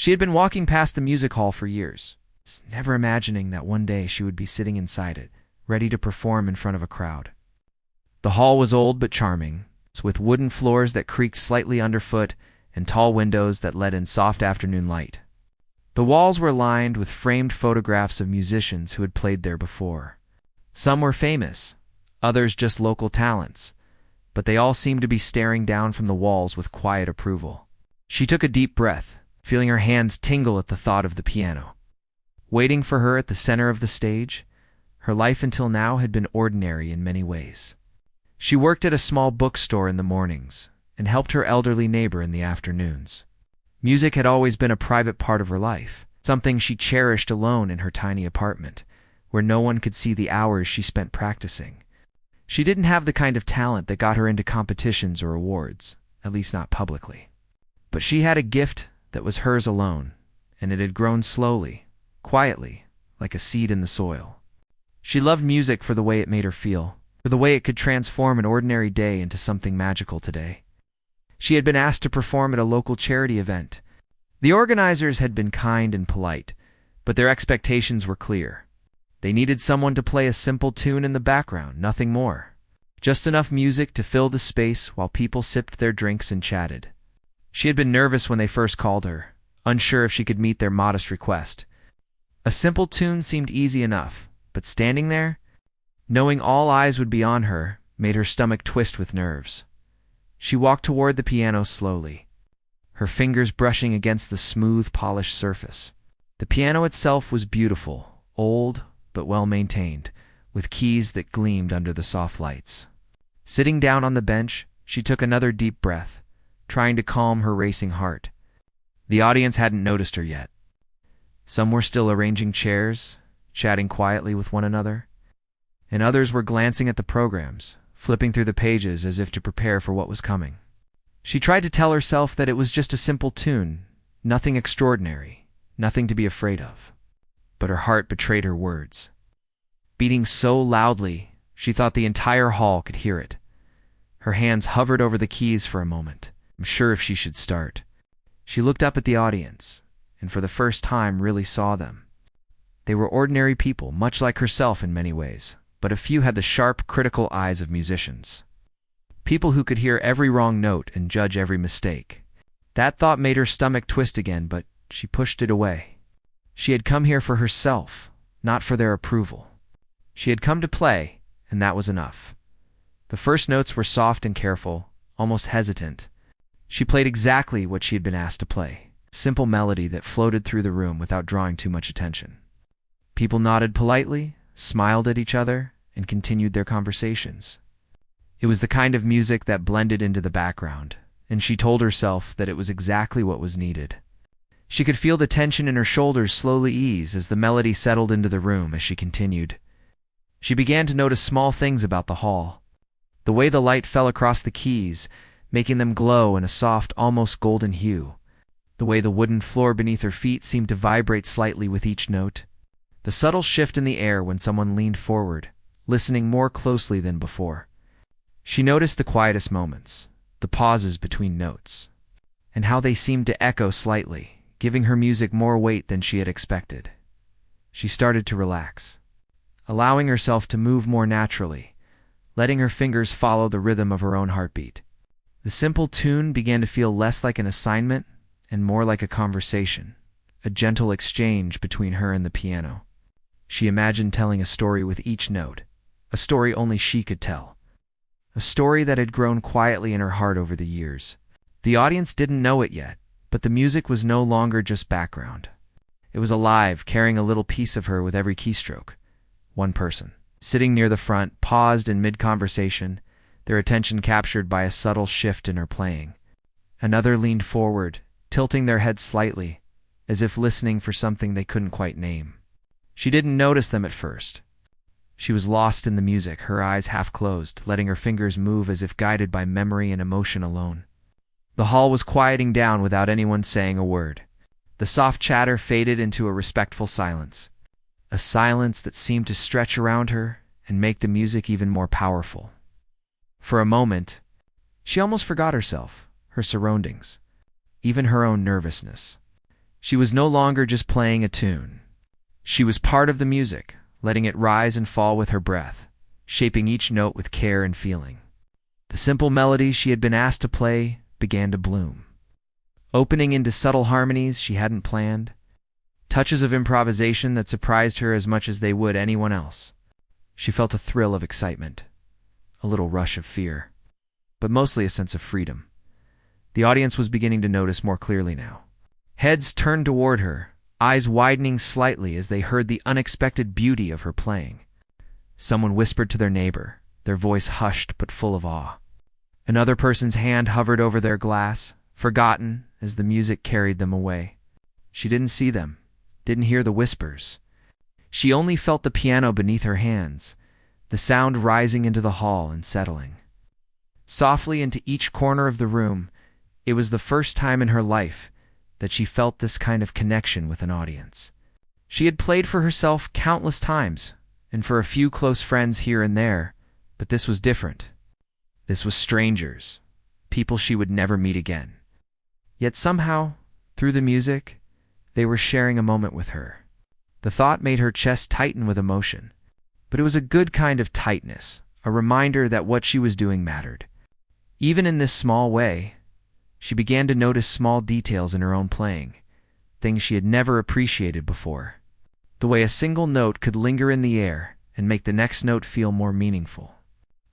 She had been walking past the music hall for years, never imagining that one day she would be sitting inside it, ready to perform in front of a crowd. The hall was old but charming, with wooden floors that creaked slightly underfoot and tall windows that let in soft afternoon light. The walls were lined with framed photographs of musicians who had played there before. Some were famous, others just local talents, but they all seemed to be staring down from the walls with quiet approval. She took a deep breath, feeling her hands tingle at the thought of the piano. Waiting for her at the center of the stage, her life until now had been ordinary in many ways. She worked at a small bookstore in the mornings and helped her elderly neighbor in the afternoons. Music had always been a private part of her life, something she cherished alone in her tiny apartment, where no one could see the hours she spent practicing. She didn't have the kind of talent that got her into competitions or awards, at least not publicly. But she had a gift that was hers alone, and it had grown slowly, quietly, like a seed in the soil. She loved music for the way it made her feel, for the way it could transform an ordinary day into something magical today. She had been asked to perform at a local charity event. The organizers had been kind and polite, but their expectations were clear. They needed someone to play a simple tune in the background, nothing more. Just enough music to fill the space while people sipped their drinks and chatted. She had been nervous when they first called her, unsure if she could meet their modest request. A simple tune seemed easy enough, but standing there, knowing all eyes would be on her, made her stomach twist with nerves. She walked toward the piano slowly, her fingers brushing against the smooth, polished surface. The piano itself was beautiful, old, but well-maintained, with keys that gleamed under the soft lights. Sitting down on the bench, she took another deep breath, trying to calm her racing heart. The audience hadn't noticed her yet. Some were still arranging chairs, chatting quietly with one another, and others were glancing at the programs, flipping through the pages as if to prepare for what was coming. She tried to tell herself that it was just a simple tune, nothing extraordinary, nothing to be afraid of. But her heart betrayed her words. Beating so loudly, she thought the entire hall could hear it. Her hands hovered over the keys for a moment, unsure if she should start. She looked up at the audience, and for the first time really saw them. They were ordinary people, much like herself in many ways, but a few had the sharp, critical eyes of musicians. People who could hear every wrong note and judge every mistake. That thought made her stomach twist again, but she pushed it away. She had come here for herself, not for their approval. She had come to play, and that was enough. The first notes were soft and careful, almost hesitant. She played exactly what she had been asked to play, a simple melody that floated through the room without drawing too much attention. People nodded politely, smiled at each other, and continued their conversations. It was the kind of music that blended into the background, and she told herself that it was exactly what was needed. She could feel the tension in her shoulders slowly ease as the melody settled into the room as she continued. She began to notice small things about the hall. The way the light fell across the keys, making them glow in a soft, almost golden hue. The way the wooden floor beneath her feet seemed to vibrate slightly with each note. The subtle shift in the air when someone leaned forward, listening more closely than before. She noticed the quietest moments, the pauses between notes, and how they seemed to echo slightly, giving her music more weight than she had expected. She started to relax, allowing herself to move more naturally, letting her fingers follow the rhythm of her own heartbeat. The simple tune began to feel less like an assignment and more like a conversation, a gentle exchange between her and the piano. She imagined telling a story with each note, a story only she could tell. A story that had grown quietly in her heart over the years. The audience didn't know it yet, but the music was no longer just background. It was alive, carrying a little piece of her with every keystroke. One person, sitting near the front, paused in mid-conversation, their attention captured by a subtle shift in her playing. Another leaned forward, tilting their head slightly, as if listening for something they couldn't quite name. She didn't notice them at first. She was lost in the music, her eyes half closed, letting her fingers move as if guided by memory and emotion alone. The hall was quieting down without anyone saying a word. The soft chatter faded into a respectful silence, a silence that seemed to stretch around her and make the music even more powerful. For a moment, she almost forgot herself, her surroundings, even her own nervousness. She was no longer just playing a tune. She was part of the music, letting it rise and fall with her breath, shaping each note with care and feeling. The simple melody she had been asked to play began to bloom, opening into subtle harmonies she hadn't planned, touches of improvisation that surprised her as much as they would anyone else. She felt a thrill of excitement, a little rush of fear, but mostly a sense of freedom. The audience was beginning to notice more clearly now. Heads turned toward her, eyes widening slightly as they heard the unexpected beauty of her playing. Someone whispered to their neighbor, their voice hushed but full of awe. Another person's hand hovered over their glass, forgotten as the music carried them away. She didn't see them, didn't hear the whispers. She only felt the piano beneath her hands, the sound rising into the hall and settling softly into each corner of the room. It was the first time in her life that she felt this kind of connection with an audience. She had played for herself countless times, and for a few close friends here and there, but this was different. This was strangers, people she would never meet again. Yet somehow, through the music, they were sharing a moment with her. The thought made her chest tighten with emotion, but it was a good kind of tightness, a reminder that what she was doing mattered. Even in this small way, she began to notice small details in her own playing, things she had never appreciated before. The way a single note could linger in the air and make the next note feel more meaningful.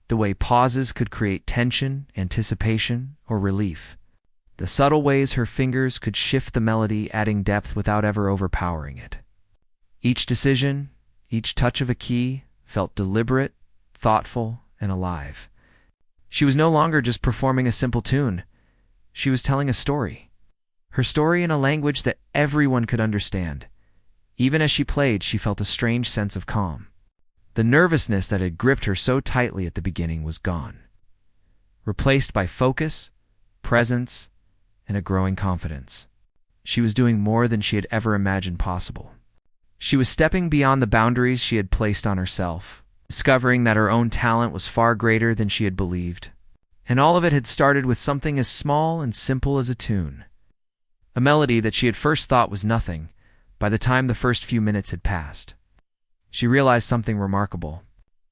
The way pauses could create tension, anticipation, or relief. The subtle ways her fingers could shift the melody, adding depth without ever overpowering it. Each decision, each touch of a key, felt deliberate, thoughtful, and alive. She was no longer just performing a simple tune. She was telling a story. Her story in a language that everyone could understand. Even as she played, she felt a strange sense of calm. The nervousness that had gripped her so tightly at the beginning was gone, replaced by focus, presence, and a growing confidence. She was doing more than she had ever imagined possible. She was stepping beyond the boundaries she had placed on herself, discovering that her own talent was far greater than she had believed. And all of it had started with something as small and simple as a tune. A melody that she had first thought was nothing by the time the first few minutes had passed. She realized something remarkable.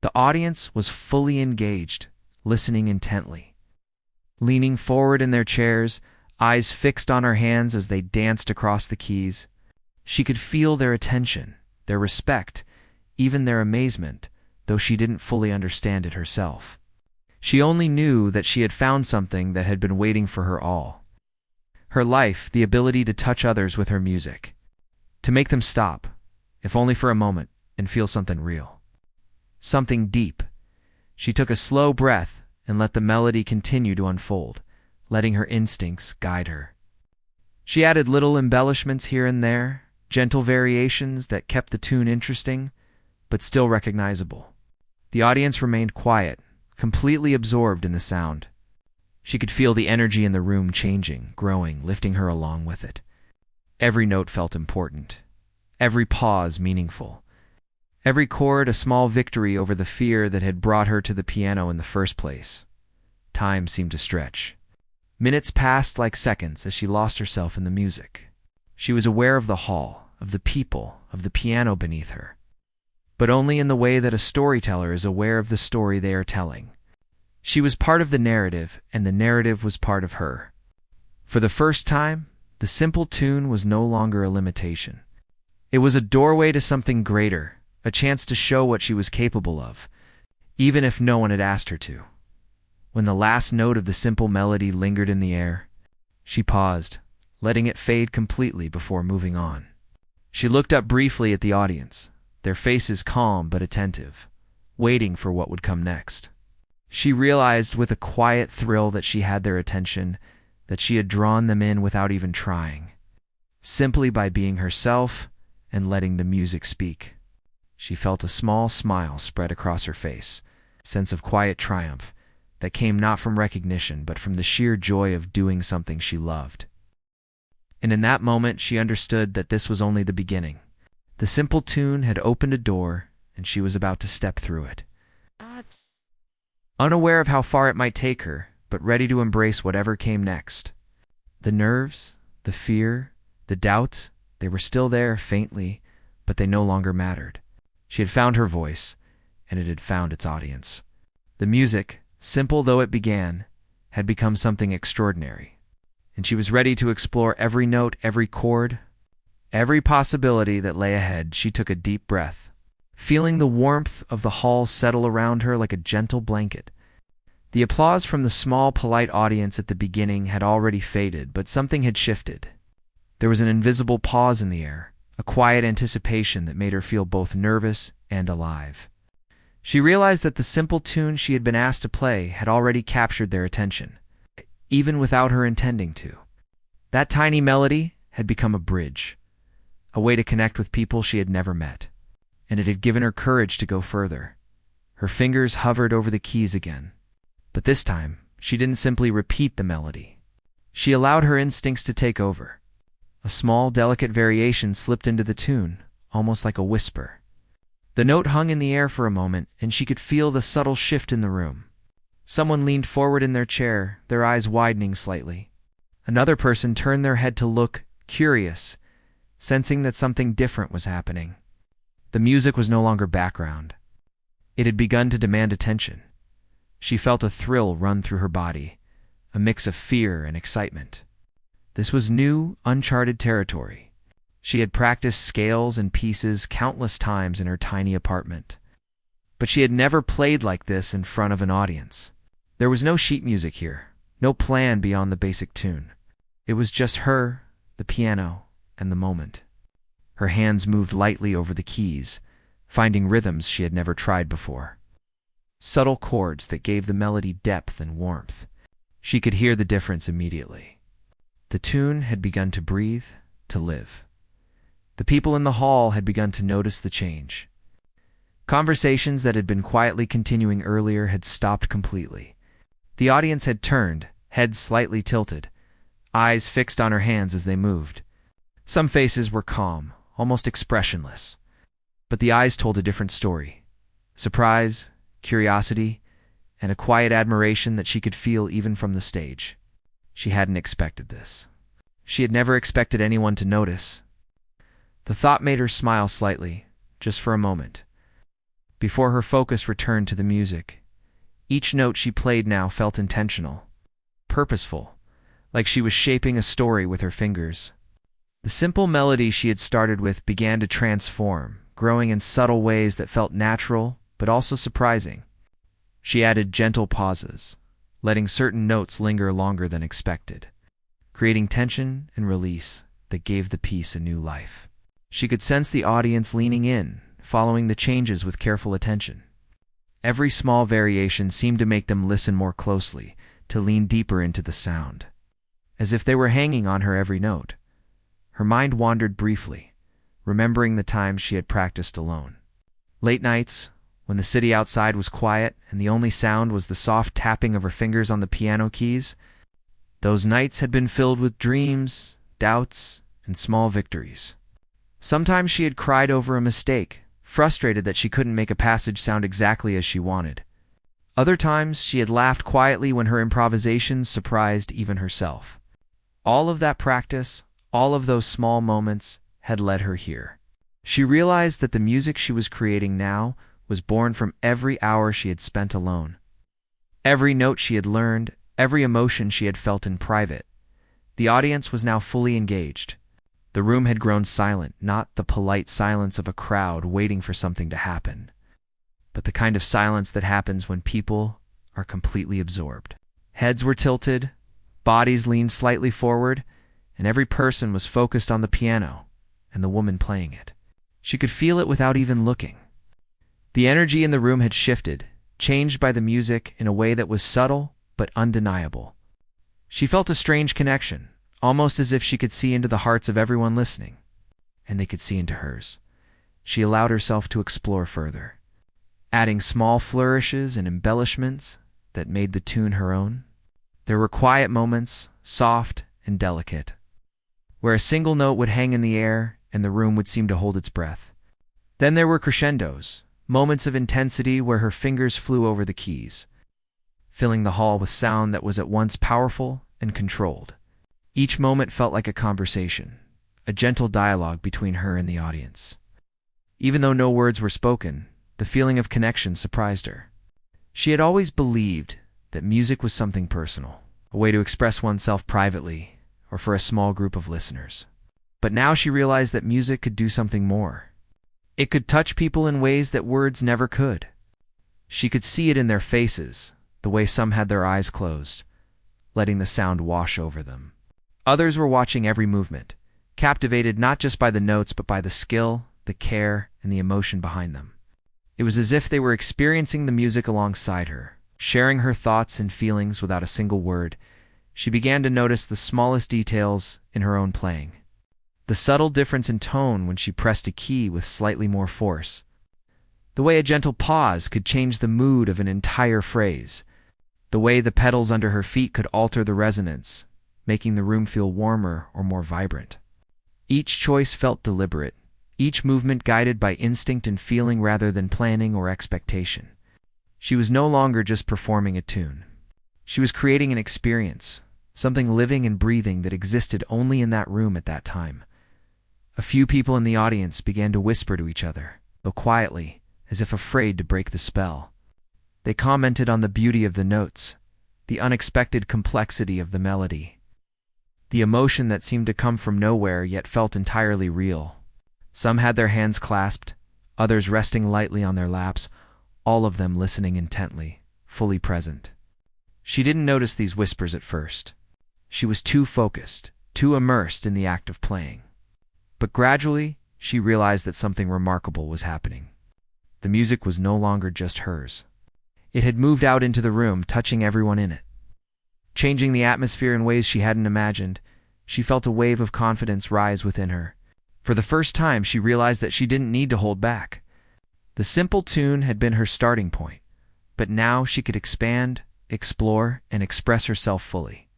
The audience was fully engaged, listening intently. Leaning forward in their chairs, eyes fixed on her hands as they danced across the keys. She could feel their attention, their respect, even their amazement, though she didn't fully understand it herself. She only knew that she had found something that had been waiting for her all. Her life, the ability to touch others with her music. To make them stop, if only for a moment, and feel something real. Something deep. She took a slow breath and let the melody continue to unfold, letting her instincts guide her. She added little embellishments here and there, gentle variations that kept the tune interesting, but still recognizable. The audience remained quiet, completely absorbed in the sound. She could feel the energy in the room changing, growing, lifting her along with it. Every note felt important, every pause meaningful, every chord a small victory over the fear that had brought her to the piano in the first place. Time seemed to stretch. Minutes passed like seconds as she lost herself in the music. She was aware of the hall, of the people, of the piano beneath her, but only in the way that a storyteller is aware of the story they are telling. She was part of the narrative, and the narrative was part of her. For the first time, the simple tune was no longer a limitation. It was a doorway to something greater, a chance to show what she was capable of, even if no one had asked her to. When the last note of the simple melody lingered in the air, she paused, letting it fade completely before moving on. She looked up briefly at the audience, their faces calm but attentive, waiting for what would come next. She realized with a quiet thrill that she had their attention, that she had drawn them in without even trying, simply by being herself and letting the music speak. She felt a small smile spread across her face, a sense of quiet triumph that came not from recognition but from the sheer joy of doing something she loved. And in that moment she understood that this was only the beginning. The simple tune had opened a door, and she was about to step through it. Unaware of how far it might take her, but ready to embrace whatever came next. The nerves, the fear, the doubt, They were still there, faintly, but they no longer mattered. She had found her voice, and it had found its audience. The music, simple though it began, had become something extraordinary, and she was ready to explore every note, every chord, every possibility that lay ahead. She took a deep breath, feeling the warmth of the hall settle around her like a gentle blanket. The applause from the small, polite audience at the beginning had already faded, but something had shifted. There was an invisible pause in the air, a quiet anticipation that made her feel both nervous and alive. She realized that the simple tune she had been asked to play had already captured their attention, even without her intending to. That tiny melody had become a bridge, a way to connect with people she had never met, and it had given her courage to go further. Her fingers hovered over the keys again, but this time she didn't simply repeat the melody. She allowed her instincts to take over. A small, delicate variation slipped into the tune, almost like a whisper. The note hung in the air for a moment, and she could feel the subtle shift in the room. Someone leaned forward in their chair, their eyes widening slightly. Another person turned their head to look, curious, sensing that something different was happening. The music was no longer background. It had begun to demand attention. She felt a thrill run through her body, a mix of fear and excitement. This was new, uncharted territory. She had practiced scales and pieces countless times in her tiny apartment, but she had never played like this in front of an audience. There was no sheet music here, no plan beyond the basic tune. It was just her, the piano, and the moment. Her hands moved lightly over the keys, finding rhythms she had never tried before. Subtle chords that gave the melody depth and warmth. She could hear the difference immediately. The tune had begun to breathe, to live. The people in the hall had begun to notice the change. Conversations that had been quietly continuing earlier had stopped completely. The audience had turned, heads slightly tilted, eyes fixed on her hands as they moved. Some faces were calm, almost expressionless, but the eyes told a different story. Surprise, curiosity, and a quiet admiration that she could feel even from the stage. She hadn't expected this. She had never expected anyone to notice. The thought made her smile slightly, just for a moment, before her focus returned to the music. Each note she played now felt intentional, purposeful, like she was shaping a story with her fingers. The simple melody she had started with began to transform, growing in subtle ways that felt natural but also surprising. She added gentle pauses, letting certain notes linger longer than expected, creating tension and release that gave the piece a new life. She could sense the audience leaning in, following the changes with careful attention. Every small variation seemed to make them listen more closely, to lean deeper into the sound, as if they were hanging on her every note. Her mind wandered briefly, remembering the times she had practiced alone. Late nights, when the city outside was quiet and the only sound was the soft tapping of her fingers on the piano keys. Those nights had been filled with dreams, doubts, and small victories. Sometimes she had cried over a mistake, frustrated that she couldn't make a passage sound exactly as she wanted. Other times she had laughed quietly when her improvisations surprised even herself. All of that practice, all of those small moments, had led her here. She realized that the music she was creating now was born from every hour she had spent alone. Every note she had learned, every emotion she had felt in private. The audience was now fully engaged. The room had grown silent, not the polite silence of a crowd waiting for something to happen, but the kind of silence that happens when people are completely absorbed. Heads were tilted, bodies leaned slightly forward, and every person was focused on the piano and the woman playing it. She could feel it without even looking. The energy in the room had shifted, changed by the music in a way that was subtle but undeniable. She felt a strange connection, almost as if she could see into the hearts of everyone listening, and they could see into hers. She allowed herself to explore further, adding small flourishes and embellishments that made the tune her own. There were quiet moments, soft and delicate, where a single note would hang in the air and the room would seem to hold its breath. Then there were crescendos, moments of intensity where her fingers flew over the keys, filling the hall with sound that was at once powerful and controlled. Each moment felt like a conversation, a a gentle dialogue between her and the audience. Even though no words were spoken, the feeling of connection surprised her. She had always believed that music was something personal, a way to express oneself privately or for a small group of listeners. But now she realized that music could do something more. It could touch people in ways that words never could. She could see it in their faces, the way some had their eyes closed, letting the sound wash over them. Others were watching every movement, captivated not just by the notes but by the skill, the care, and the emotion behind them. It was as if they were experiencing the music alongside her, sharing her thoughts and feelings without a single word. She began to notice the smallest details in her own playing. The subtle difference in tone when she pressed a key with slightly more force. The way a gentle pause could change the mood of an entire phrase. The way the pedals under her feet could alter the resonance, making the room feel warmer or more vibrant. Each choice felt deliberate, each movement guided by instinct and feeling rather than planning or expectation. She was no longer just performing a tune. She was creating an experience, something living and breathing that existed only in that room at that time. A few people in the audience began to whisper to each other, though quietly, as if afraid to break the spell. They commented on the beauty of the notes, the unexpected complexity of the melody, the emotion that seemed to come from nowhere yet felt entirely real. Some had their hands clasped, others resting lightly on their laps, all of them listening intently, fully present. She didn't notice these whispers at first. She was too focused, too immersed in the act of playing. But gradually, she realized that something remarkable was happening. The music was no longer just hers. It had moved out into the room, touching everyone in it. Changing the atmosphere in ways she hadn't imagined, she felt a wave of confidence rise within her. For the first time, she realized that she didn't need to hold back. The simple tune had been her starting point, but now she could expand, explore, and express herself fully.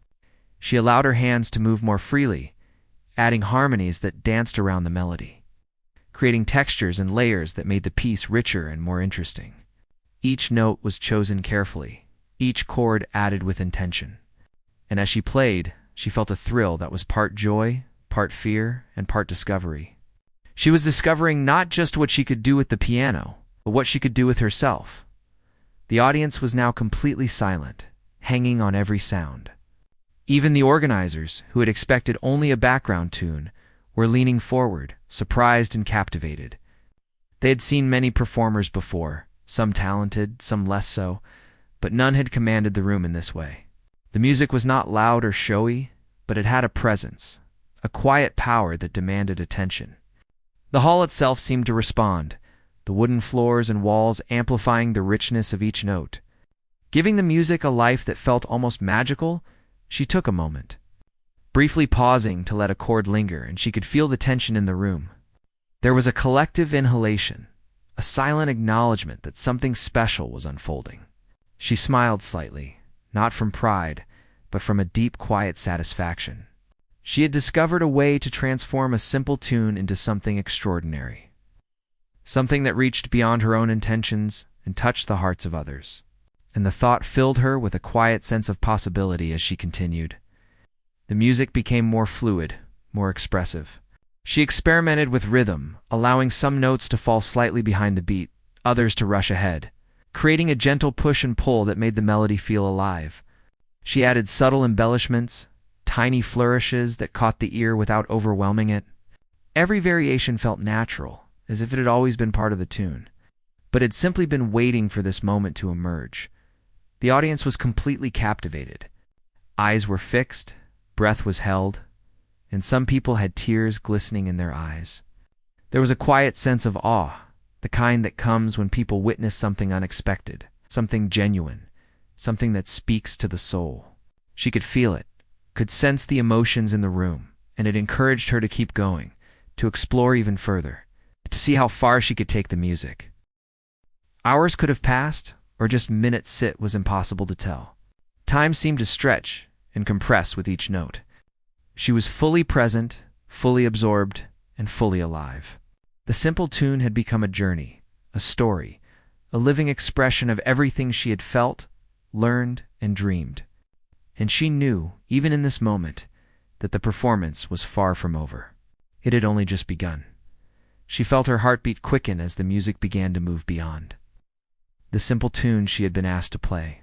She allowed her hands to move more freely, adding harmonies that danced around the melody, creating textures and layers that made the piece richer and more interesting. Each note was chosen carefully, each chord added with intention. And as she played, she felt a thrill that was part joy, part fear, and part discovery. She was discovering not just what she could do with the piano, but what she could do with herself. The audience was now completely silent, hanging on every sound. Even the organizers, who had expected only a background tune, were leaning forward, surprised and captivated. They had seen many performers before, some talented, some less so, but none had commanded the room in this way. The music was not loud or showy, but it had a presence, a quiet power that demanded attention. The hall itself seemed to respond, the wooden floors and walls amplifying the richness of each note. Giving the music a life that felt almost magical, she took a moment, briefly pausing to let a chord linger, and she could feel the tension in the room. There was a collective inhalation, a silent acknowledgement that something special was unfolding. She smiled slightly, not from pride, but from a deep, quiet satisfaction. She had discovered a way to transform a simple tune into something extraordinary, something that reached beyond her own intentions and touched the hearts of others. And the thought filled her with a quiet sense of possibility as she continued. The music became more fluid, more expressive. She experimented with rhythm, allowing some notes to fall slightly behind the beat, others to rush ahead, creating a gentle push and pull that made the melody feel alive. She added subtle embellishments, tiny flourishes that caught the ear without overwhelming it. Every variation felt natural, as if it had always been part of the tune, but had simply been waiting for this moment to emerge. The audience was completely captivated. Eyes were fixed, breath was held, and some people had tears glistening in their eyes. There was a quiet sense of awe, the kind that comes when people witness something unexpected, something genuine, something that speaks to the soul. She could feel it, could sense the emotions in the room, and it encouraged her to keep going, to explore even further, to see how far she could take the music. Hours could have passed, or just minutes sit was impossible to tell. Time seemed to stretch and compress with each note. She was fully present, fully absorbed, and fully alive. The simple tune had become a journey, a story, a living expression of everything she had felt, learned, and dreamed. And she knew, even in this moment, that the performance was far from over. It had only just begun. She felt her heartbeat quicken as the music began to move beyond the simple tune she had been asked to play.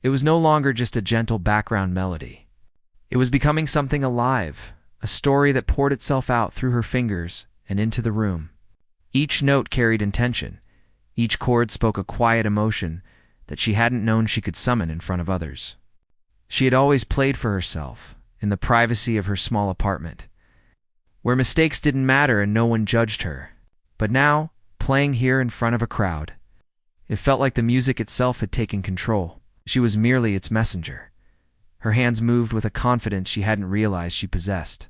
It was no longer just a gentle background melody. It was becoming something alive, a story that poured itself out through her fingers and into the room. Each note carried intention. Each chord spoke a quiet emotion that she hadn't known she could summon in front of others. She had always played for herself, in the privacy of her small apartment, where mistakes didn't matter and no one judged her. But now, playing here in front of a crowd, it felt like the music itself had taken control. She was merely its messenger. Her hands moved with a confidence she hadn't realized she possessed.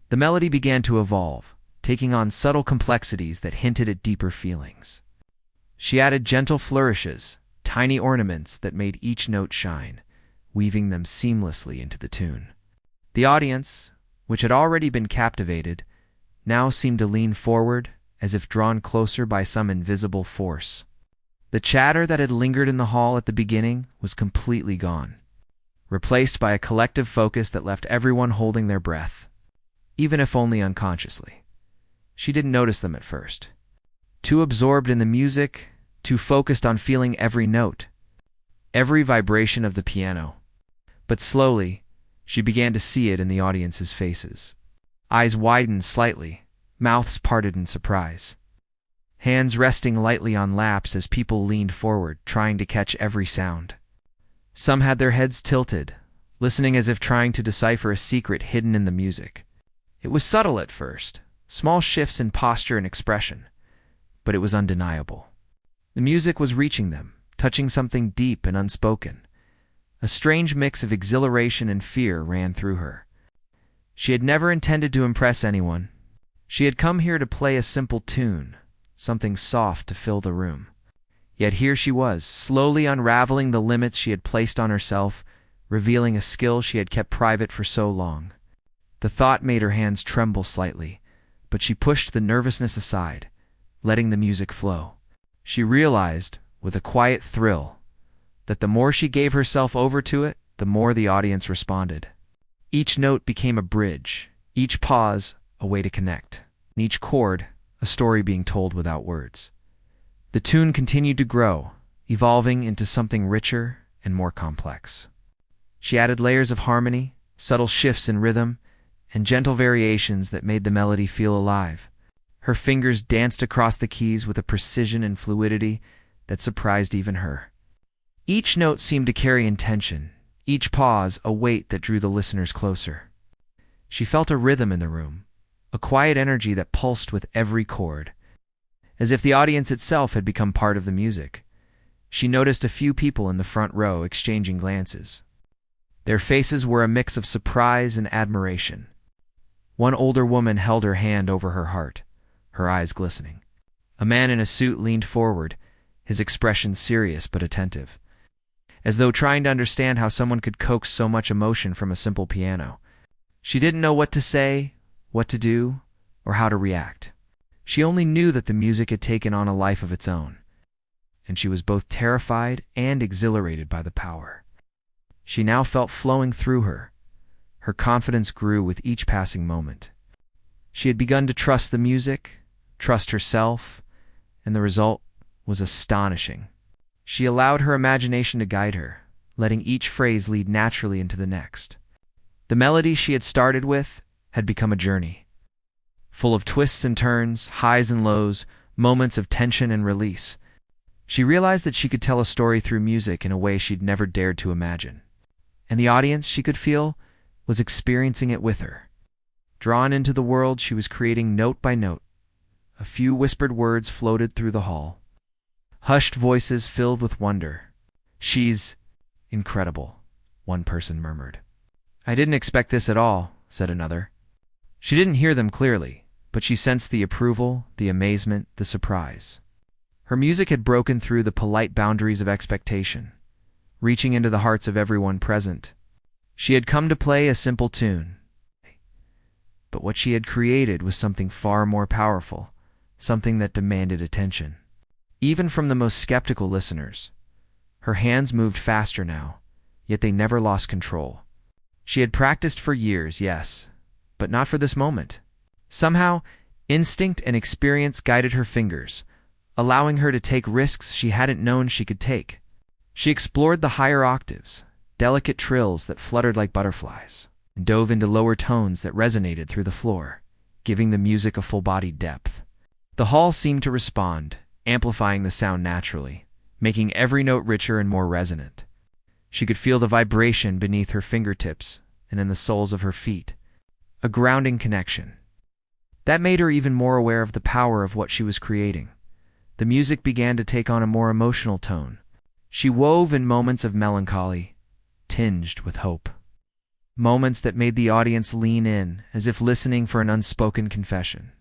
The melody began to evolve, taking on subtle complexities that hinted at deeper feelings. She added gentle flourishes, tiny ornaments that made each note shine, weaving them seamlessly into the tune. The audience, which had already been captivated, now seemed to lean forward as if drawn closer by some invisible force. The chatter that had lingered in the hall at the beginning was completely gone, replaced by a collective focus that left everyone holding their breath, even if only unconsciously. She didn't notice them at first. Too absorbed in the music, too focused on feeling every note, every vibration of the piano. But slowly, she began to see it in the audience's faces. Eyes widened slightly, mouths parted in surprise. Hands resting lightly on laps as people leaned forward, trying to catch every sound. Some had their heads tilted, listening as if trying to decipher a secret hidden in the music. It was subtle at first, small shifts in posture and expression, but it was undeniable. The music was reaching them, touching something deep and unspoken. A strange mix of exhilaration and fear ran through her. She had never intended to impress anyone. She had come here to play a simple tune, something soft to fill the room. Yet here she was, slowly unraveling the limits she had placed on herself, revealing a skill she had kept private for so long. The thought made her hands tremble slightly, but she pushed the nervousness aside, letting the music flow. She realized, with a quiet thrill, that the more she gave herself over to it, the more the audience responded. Each note became a bridge, each pause a way to connect, and each chord a story being told without words. The tune continued to grow, evolving into something richer and more complex. She added layers of harmony, subtle shifts in rhythm, and gentle variations that made the melody feel alive. Her fingers danced across the keys with a precision and fluidity that surprised even her. Each note seemed to carry intention, each pause a weight that drew the listeners closer. She felt a rhythm in the room, a quiet energy that pulsed with every chord, as if the audience itself had become part of the music. She noticed a few people in the front row exchanging glances. Their faces were a mix of surprise and admiration. One older woman held her hand over her heart, her eyes glistening. A man in a suit leaned forward, his expression serious but attentive, as though trying to understand how someone could coax so much emotion from a simple piano. She didn't know what to say, what to do, or how to react. She only knew that the music had taken on a life of its own, and she was both terrified and exhilarated by the power she now felt flowing through her. Her confidence grew with each passing moment. She had begun to trust the music, trust herself, and the result was astonishing. She allowed her imagination to guide her, letting each phrase lead naturally into the next. The melody she had started with had become a journey, full of twists and turns, highs and lows, moments of tension and release. She realized that she could tell a story through music in a way she'd never dared to imagine. And the audience, she could feel, was experiencing it with her. Drawn into the world she was creating note by note, a few whispered words floated through the hall. Hushed voices filled with wonder. "She's incredible," one person murmured. "I didn't expect this at all," said another. She didn't hear them clearly, but she sensed the approval, the amazement, the surprise. Her music had broken through the polite boundaries of expectation, reaching into the hearts of everyone present. She had come to play a simple tune, but what she had created was something far more powerful, something that demanded attention, even from the most skeptical listeners. Her hands moved faster now, yet they never lost control. She had practiced for years, yes, but not for this moment. Somehow, instinct and experience guided her fingers, allowing her to take risks she hadn't known she could take. She explored the higher octaves, delicate trills that fluttered like butterflies, and dove into lower tones that resonated through the floor, giving the music a full-bodied depth. The hall seemed to respond, amplifying the sound naturally, making every note richer and more resonant. She could feel the vibration beneath her fingertips and in the soles of her feet, a grounding connection. That made her even more aware of the power of what she was creating. The music began to take on a more emotional tone. She wove in moments of melancholy, tinged with hope. Moments that made the audience lean in, as if listening for an unspoken confession.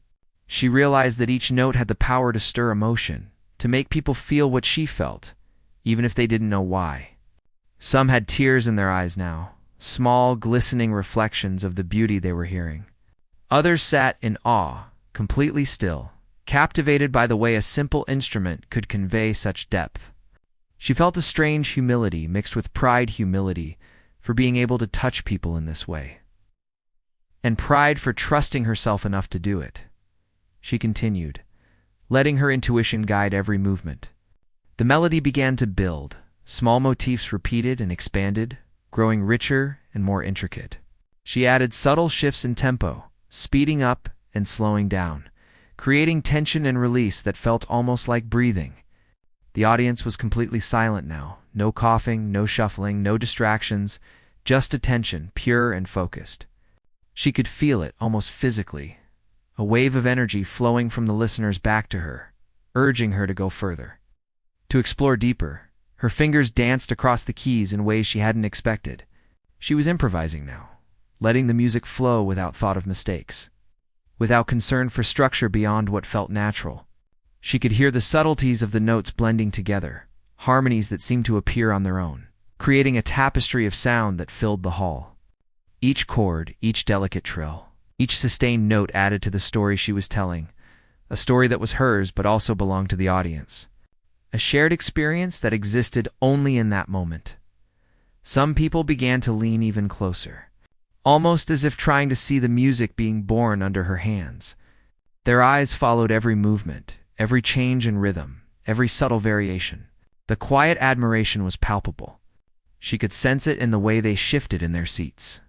She realized that each note had the power to stir emotion, to make people feel what she felt, even if they didn't know why. Some had tears in their eyes now, small, glistening reflections of the beauty they were hearing. Others sat in awe, completely still, captivated by the way a simple instrument could convey such depth. She felt a strange humility mixed with humility for being able to touch people in this way, and pride for trusting herself enough to do it. She continued, letting her intuition guide every movement. The melody began to build, small motifs repeated and expanded, growing richer and more intricate. She added subtle shifts in tempo, speeding up and slowing down, creating tension and release that felt almost like breathing. The audience was completely silent now. No coughing, no shuffling, no distractions, just attention, pure and focused. She could feel it almost physically, a wave of energy flowing from the listeners back to her, urging her to go further, to explore deeper. Her fingers danced across the keys in ways she hadn't expected. She was improvising now, letting the music flow without thought of mistakes, without concern for structure beyond what felt natural. She could hear the subtleties of the notes blending together, harmonies that seemed to appear on their own, creating a tapestry of sound that filled the hall. Each chord, each delicate trill, each sustained note added to the story she was telling, a story that was hers but also belonged to the audience, a shared experience that existed only in that moment. Some people began to lean even closer, almost as if trying to see the music being born under her hands. Their eyes followed every movement, every change in rhythm, every subtle variation. The quiet admiration was palpable. She could sense it in the way they shifted in their seats,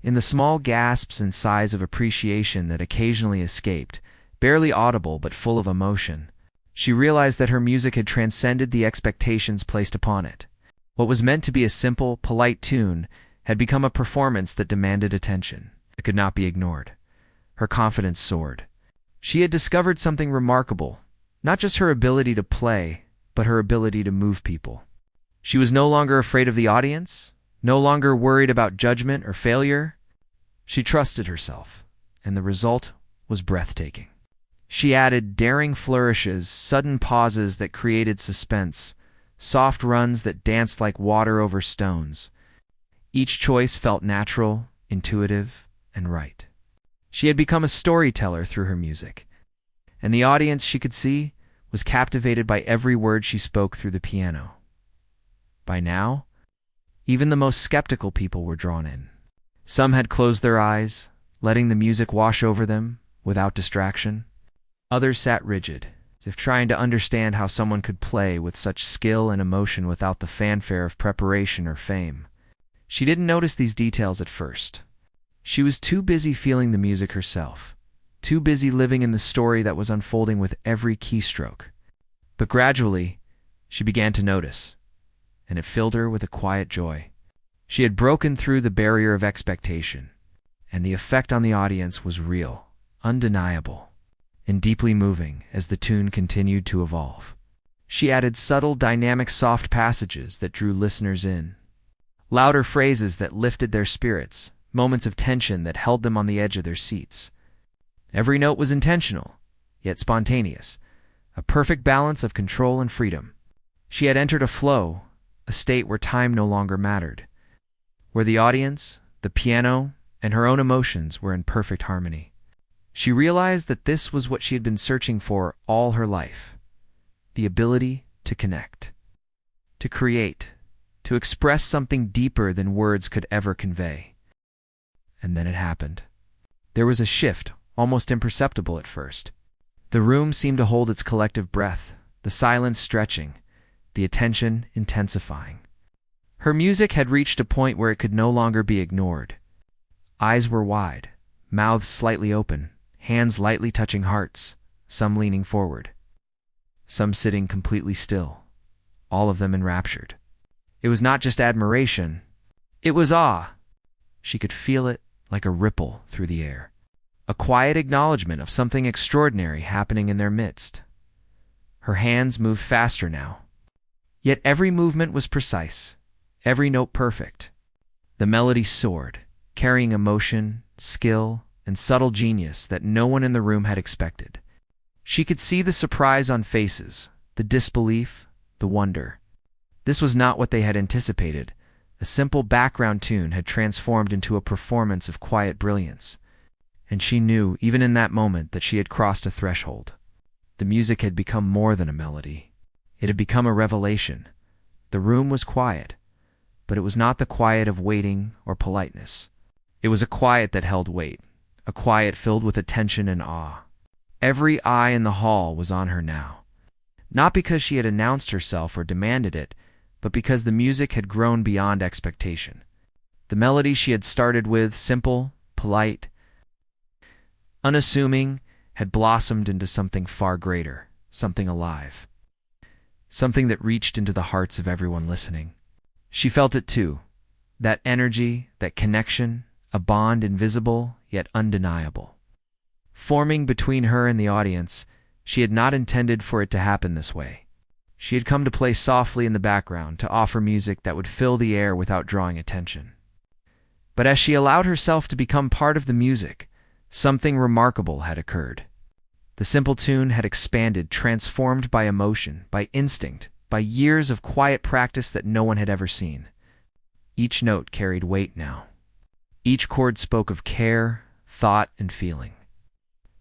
in the small gasps and sighs of appreciation that occasionally escaped, barely audible but full of emotion. She realized that her music had transcended the expectations placed upon it. What was meant to be a simple, polite tune had become a performance that demanded attention. It could not be ignored. Her confidence soared. She had discovered something remarkable, not just her ability to play, but her ability to move people. She was no longer afraid of the audience, no longer worried about judgment or failure. She trusted herself, and the result was breathtaking. She added daring flourishes, sudden pauses that created suspense, soft runs that danced like water over stones. Each choice felt natural, intuitive, and right. She had become a storyteller through her music, and the audience, she could see, was captivated by every word she spoke through the piano. By now, even the most skeptical people were drawn in. Some had closed their eyes, letting the music wash over them without distraction. Others sat rigid, as if trying to understand how someone could play with such skill and emotion without the fanfare of preparation or fame. She didn't notice these details at first. She was too busy feeling the music herself, too busy living in the story that was unfolding with every keystroke. But gradually, she began to notice, and it filled her with a quiet joy. She had broken through the barrier of expectation, and the effect on the audience was real, undeniable, and deeply moving as the tune continued to evolve. She added subtle, dynamic, soft passages that drew listeners in, louder phrases that lifted their spirits, moments of tension that held them on the edge of their seats. Every note was intentional, yet spontaneous, a perfect balance of control and freedom. She had entered a flow, a state where time no longer mattered, where the audience, the piano, and her own emotions were in perfect harmony. She realized that this was what she had been searching for all her life: the ability to connect, to create, to express something deeper than words could ever convey. And then it happened. There was a shift, almost imperceptible at first. The room seemed to hold its collective breath, the silence stretching, the attention intensifying. Her music had reached a point where it could no longer be ignored. Eyes were wide, mouths slightly open, hands lightly touching hearts, some leaning forward, some sitting completely still, all of them enraptured. It was not just admiration, it was awe. She could feel it like a ripple through the air, a quiet acknowledgement of something extraordinary happening in their midst. Her hands moved faster now, yet every movement was precise, every note perfect. The melody soared, carrying emotion, skill, and subtle genius that no one in the room had expected. She could see the surprise on faces, the disbelief, the wonder. This was not what they had anticipated. A simple background tune had transformed into a performance of quiet brilliance, and she knew, even in that moment, that she had crossed a threshold. The music had become more than a melody. It had become a revelation. The room was quiet, but it was not the quiet of waiting or politeness. It was a quiet that held weight, a quiet filled with attention and awe. Every eye in the hall was on her now, not because she had announced herself or demanded it, but because the music had grown beyond expectation. The melody she had started with, simple, polite, unassuming, had blossomed into something far greater, something alive, something that reached into the hearts of everyone listening. She felt it too, that energy, that connection, a bond invisible yet undeniable, forming between her and the audience. She had not intended for it to happen this way. She had come to play softly in the background, to offer music that would fill the air without drawing attention. But as she allowed herself to become part of the music, something remarkable had occurred. The simple tune had expanded, transformed by emotion, by instinct, by years of quiet practice that no one had ever seen. Each note carried weight now. Each chord spoke of care, thought, and feeling,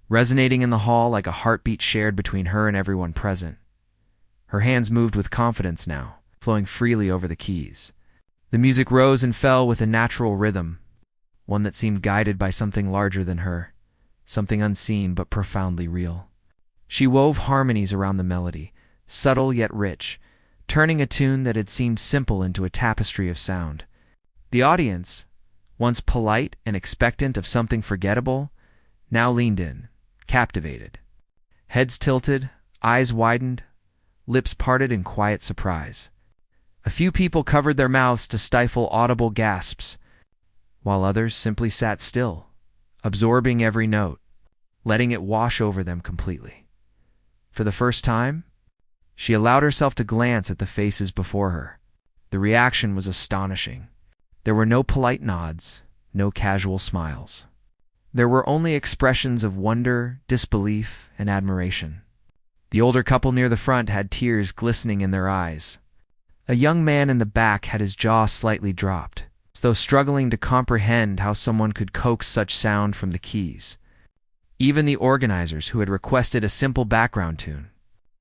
resonating in the hall like a heartbeat shared between her and everyone present. Her hands moved with confidence now, flowing freely over the keys. The music rose and fell with a natural rhythm, one that seemed guided by something larger than her, something unseen but profoundly real. She wove harmonies around the melody, subtle yet rich, turning a tune that had seemed simple into a tapestry of sound. The audience, once polite and expectant of something forgettable, now leaned in, captivated. Heads tilted, eyes widened, lips parted in quiet surprise. A few people covered their mouths to stifle audible gasps, while others simply sat still, absorbing every note, letting it wash over them completely. For the first time, she allowed herself to glance at the faces before her. The reaction was astonishing. There were no polite nods, no casual smiles. There were only expressions of wonder, disbelief, and admiration. The older couple near the front had tears glistening in their eyes. A young man in the back had his jaw slightly dropped, as though struggling to comprehend how someone could coax such sound from the keys. Even the organizers, who had requested a simple background tune,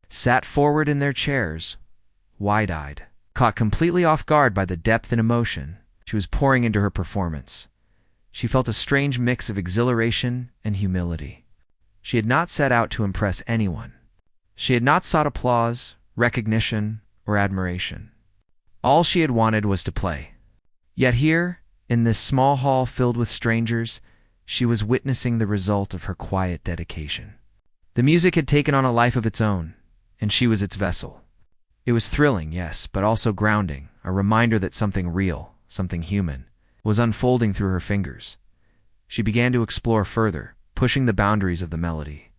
sat forward in their chairs, wide-eyed, caught completely off guard by the depth and emotion she was pouring into her performance. She felt a strange mix of exhilaration and humility. She had not set out to impress anyone. She had not sought applause, recognition, or admiration. All she had wanted was to play. Yet here, in this small hall filled with strangers, she was witnessing the result of her quiet dedication. The music had taken on a life of its own, and she was its vessel. It was thrilling, yes, but also grounding, a reminder that something real, something human, was unfolding through her fingers. She began to explore further, pushing the boundaries of the melody.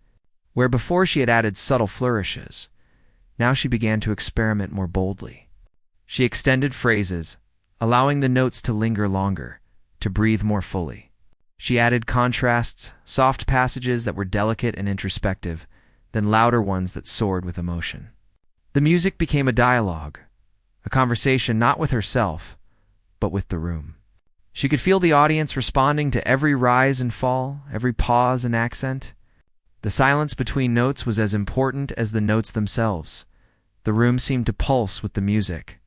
Where before she had added subtle flourishes, now she began to experiment more boldly. She extended phrases, allowing the notes to linger longer, to breathe more fully. She added contrasts, soft passages that were delicate and introspective, then louder ones that soared with emotion. The music became a dialogue, a conversation not with herself, but with the room. She could feel the audience responding to every rise and fall, every pause and accent. The silence between notes was as important as the notes themselves. The room seemed to pulse with the music.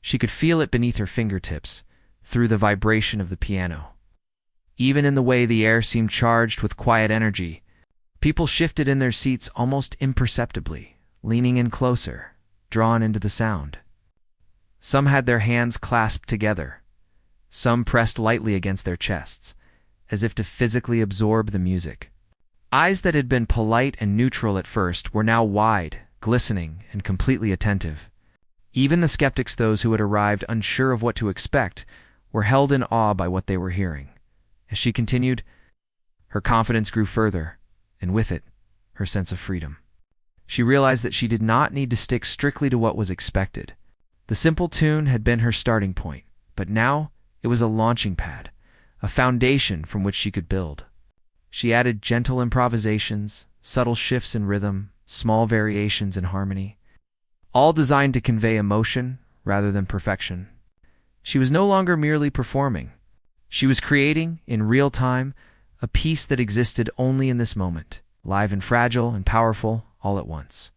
She could feel it beneath her fingertips, through the vibration of the piano. Even in the way the air seemed charged with quiet energy, people shifted in their seats almost imperceptibly, leaning in closer, drawn into the sound. Some had their hands clasped together, some pressed lightly against their chests, as if to physically absorb the music. Eyes that had been polite and neutral at first were now wide, glistening, and completely attentive. Even the skeptics, those who had arrived unsure of what to expect, were held in awe by what they were hearing. As she continued, her confidence grew further, and with it, her sense of freedom. She realized that she did not need to stick strictly to what was expected. The simple tune had been her starting point, but now it was a launching pad, a foundation from which she could build. She added gentle improvisations, subtle shifts in rhythm, small variations in harmony, all designed to convey emotion rather than perfection. She was no longer merely performing. She was creating, in real time, a piece that existed only in this moment, live and fragile and powerful all at once.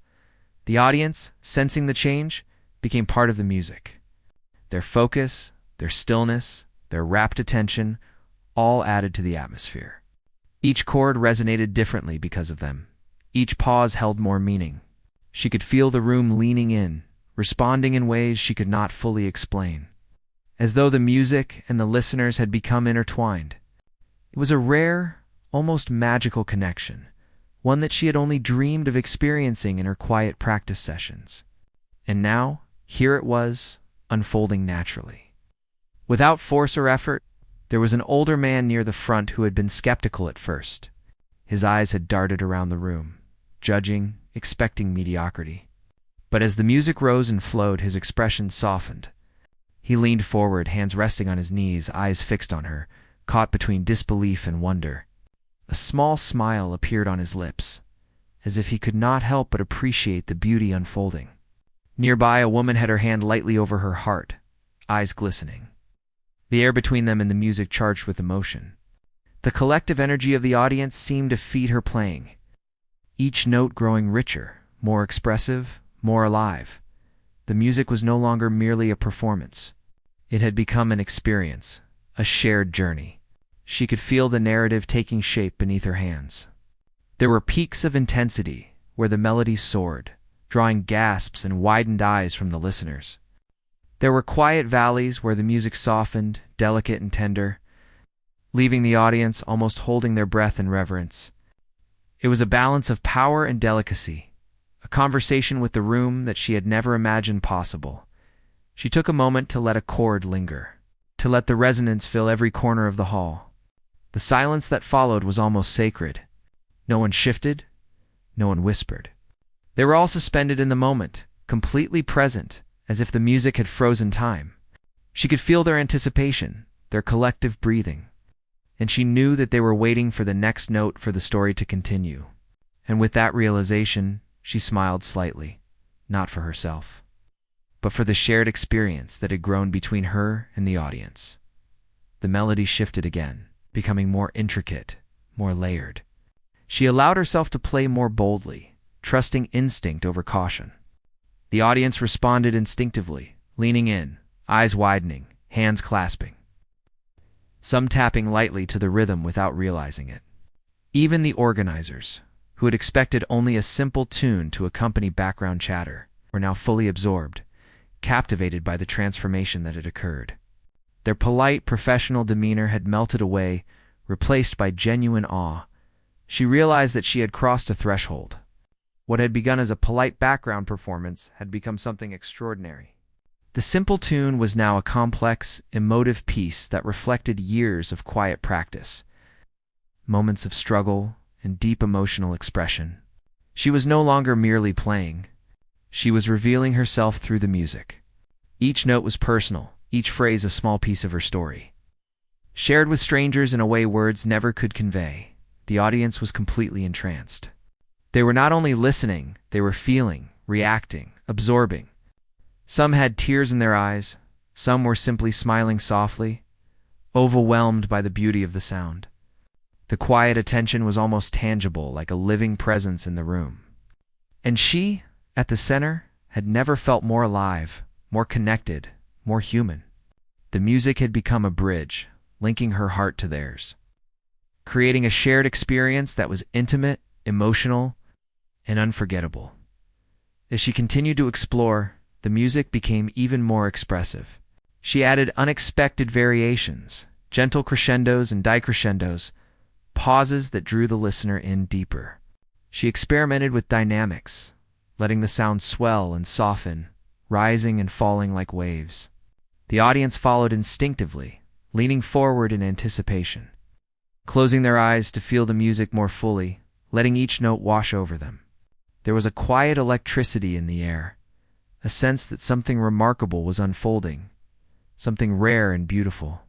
The audience, sensing the change, became part of the music. Their focus, their stillness, their rapt attention, all added to the atmosphere. Each chord resonated differently because of them. Each pause held more meaning. She could feel the room leaning in, responding in ways she could not fully explain, as though the music and the listeners had become intertwined. It was a rare, almost magical connection, one that she had only dreamed of experiencing in her quiet practice sessions. And now, here it was, unfolding naturally. Without force or effort, there was an older man near the front who had been skeptical at first. His eyes had darted around the room, judging, expecting mediocrity. But as the music rose and flowed, his expression softened. He leaned forward, hands resting on his knees, eyes fixed on her, caught between disbelief and wonder. A small smile appeared on his lips, as if he could not help but appreciate the beauty unfolding. Nearby, a woman had her hand lightly over her heart, eyes glistening. The air between them and the music charged with emotion. The collective energy of the audience seemed to feed her playing, each note growing richer, more expressive, more alive. The music was no longer merely a performance. It had become an experience, a shared journey. She could feel the narrative taking shape beneath her hands. There were peaks of intensity where the melody soared, drawing gasps and widened eyes from the listeners. There were quiet valleys where the music softened, delicate and tender, leaving the audience almost holding their breath in reverence. It was a balance of power and delicacy, a conversation with the room that she had never imagined possible. She took a moment to let a chord linger, to let the resonance fill every corner of the hall. The silence that followed was almost sacred. No one shifted, no one whispered. They were all suspended in the moment, completely present, as if the music had frozen time. She could feel their anticipation, their collective breathing, and she knew that they were waiting for the next note for the story to continue. And with that realization, she smiled slightly, not for herself, but for the shared experience that had grown between her and the audience. The melody shifted again, becoming more intricate, more layered. She allowed herself to play more boldly, trusting instinct over caution. The audience responded instinctively, leaning in, eyes widening, hands clasping, some tapping lightly to the rhythm without realizing it. Even the organizers, who had expected only a simple tune to accompany background chatter, were now fully absorbed, captivated by the transformation that had occurred. Their polite, professional demeanor had melted away, replaced by genuine awe. She realized that she had crossed a threshold. What had begun as a polite background performance had become something extraordinary. The simple tune was now a complex, emotive piece that reflected years of quiet practice, moments of struggle and deep emotional expression. She was no longer merely playing. She was revealing herself through the music. Each note was personal, each phrase a small piece of her story. Shared with strangers in a way words never could convey, the audience was completely entranced. They were not only listening, they were feeling, reacting, absorbing. Some had tears in their eyes, some were simply smiling softly, overwhelmed by the beauty of the sound. The quiet attention was almost tangible, like a living presence in the room. And she, at the center, had never felt more alive, more connected, more human. The music had become a bridge, linking her heart to theirs. creating a shared experience that was intimate, emotional, and unforgettable. As she continued to explore, the music became even more expressive. She added unexpected variations, gentle crescendos and decrescendos, pauses that drew the listener in deeper. She experimented with dynamics, letting the sound swell and soften, rising and falling like waves. The audience followed instinctively, leaning forward in anticipation, closing their eyes to feel the music more fully, letting each note wash over them. There was a quiet electricity in the air, a sense that something remarkable was unfolding, something rare and beautiful.